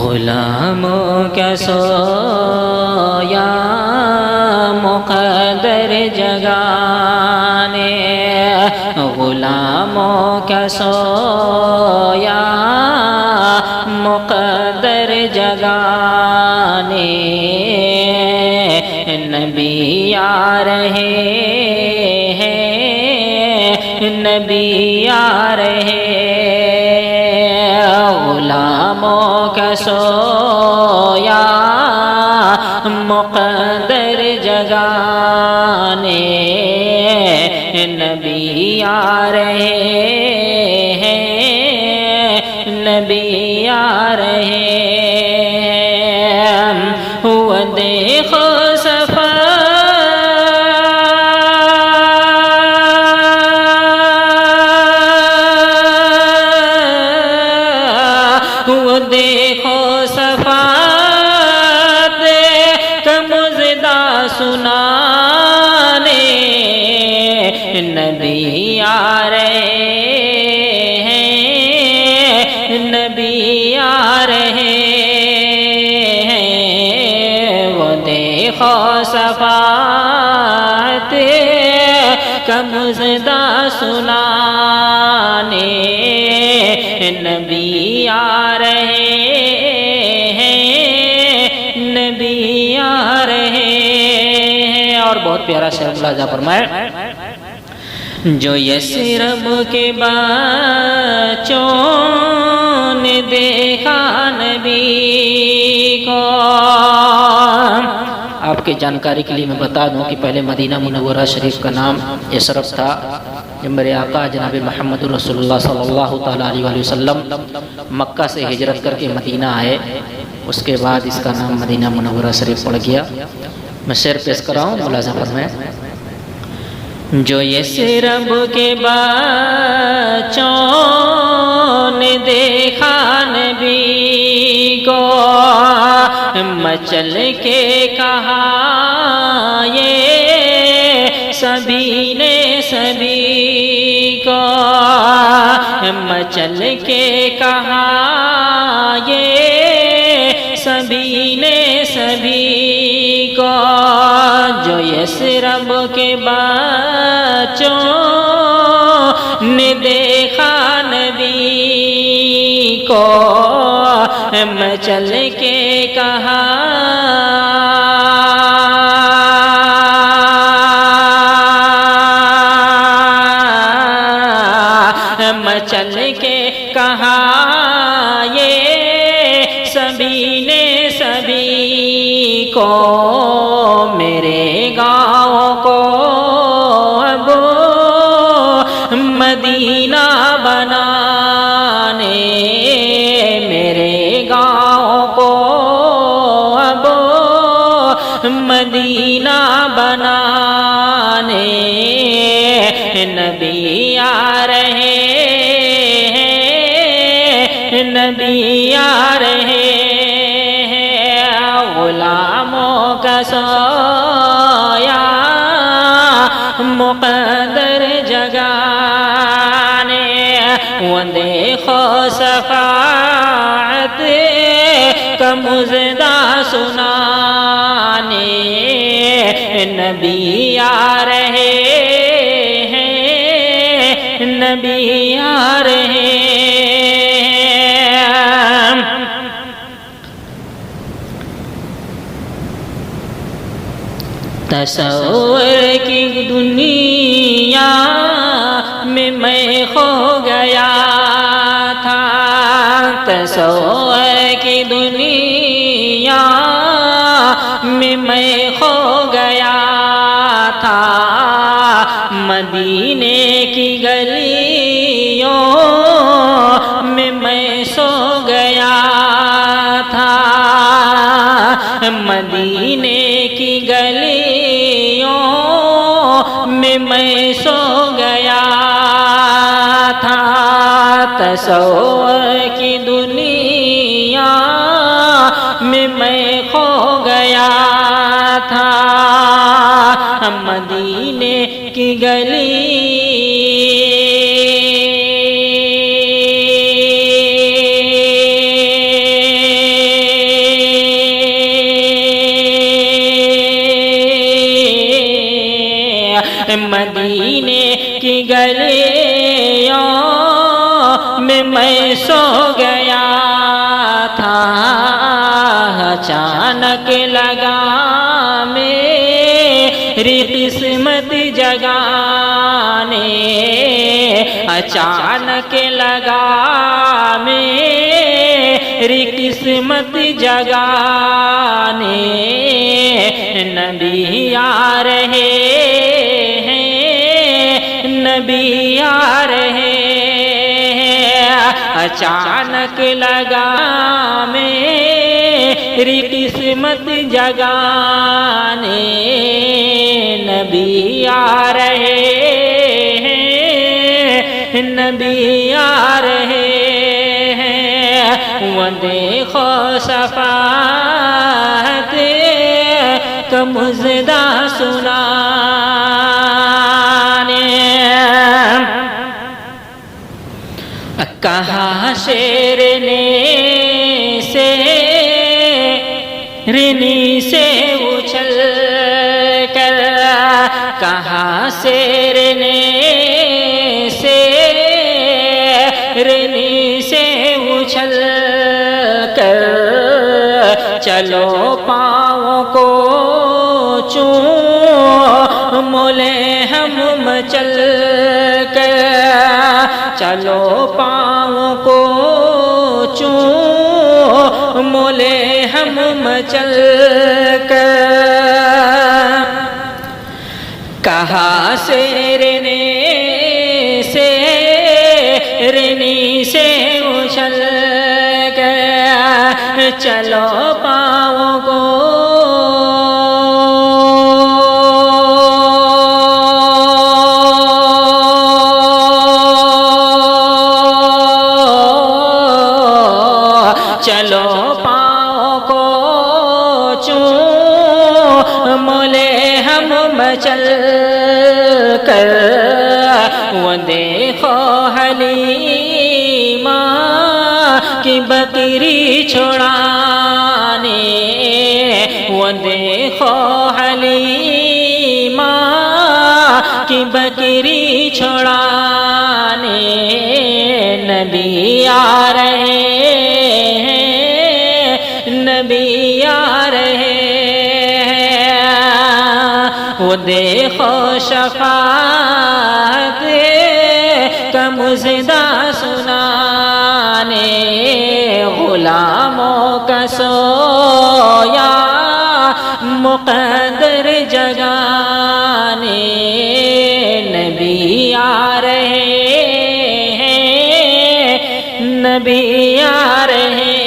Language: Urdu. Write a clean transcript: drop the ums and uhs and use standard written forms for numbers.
غلاموں کا سویا مقدر جگانے، غلاموں کا سویا مقدر جگانے، نبی آ رہے ہیں، نبی آ رہے، غلاموں کا سویا مقدر جگانے، نبی آ رہے ہیں، نبی آ رہے ہیں، وہ دیکھو صفا دیکھو صفات کا مژدہ سنانے، نبی آ رہے ہیں، نبی آ رہے ہیں، وہ دیکھو صفات کا مژدہ سنانے، نبی آ رہے ہیں، نبی آ رہے ہیں۔ اور بہت پیارا شعر ملاحظہ فرمائے، جو یثرب کے بچوں نے دیکھا نبی کو۔ آپ کی جانکاری کے لیے میں بتا دوں کہ پہلے مدینہ منورہ شریف کا نام یثرب تھا، جب میرے آقا جناب محمد رسول اللہ صلی اللہ تعالیٰ علیہ وسلم مکہ سے ہجرت کر کے مدینہ آئے، اس کے بعد اس کا نام مدینہ منورہ شریف پڑ گیا۔ میں شعر پیش کر رہا ہوں، ملاحظہ فرمائیں، جو یثرب کے بچوں نے دیکھا نبی کو، مچل کے کہا یہ سبھی نے سبھی کو، مچل کے کہا یہ سبھی نے سبھی کو، جو یثرب کے بچوں نے دیکھا نبی کو، مچل کے کہا مچل کے کہا یہ سبھی نے سبھی کو، میرے گاؤں کو اب مدینہ بنانے، میرے گاؤں کو اب مدینہ بنانے، نبی آ رہے ہیں، نبی آ رہے ہیں، غلاموں کا سویا مقدر جگانے، وہ دیکھو صفات کا مژدہ سنانے، نبی آ رہے ہیں، نبی آ رہے ہیں۔ تصور کی دنیا میں میں کھو گیا تھا، تصور کی دنیا میں میں کھو گیا تھا، مدینے کی گلیوں میں میں سو گیا تھا، مدینے کی گلیوں میں میں سو گیا تھا، تصور کی دنیا میں میں کھو گیا تھا، مدینے کی گلی مدینے کی گلیوں میں سو گیا تھا، اچانک لگا میری قسمت جگانے، اچانک لگا میری قسمت جگانے، نبی آ رہے ہیں، نبی آ رہے ہیں، اچانک لگا میری قسمت جگانے، نبی آ رہے ہیں، نبی آ رہے ہیں، وہ دیکھو شفاعت کا مژدہ سنانے، کہا شیرنی سے اچھل کر، کہا شیرنی سے اچھل کر، چلو پاؤں کو چوم لیں ہم مچل کر، چلو پاؤں کو چوم لیں ہم مچل کر، کہا شیرنی سے اچھل گیا، چلو پاؤں کو چلو پاؤں کو چوم لیں ہم مچل کر، وہ دیکھو حلیمہ کی بکری چھڑانے، وہ دیکھو حلیمہ کی بکری چھڑانے، نبی آ رہے ہیں، نبی آ رہے ہیں، وہ دیکھو شفاعت کا مژدہ سنانے، غلاموں کا سویا مقدر جگانے، نبی آ رہے ہیں، نبی آ رہے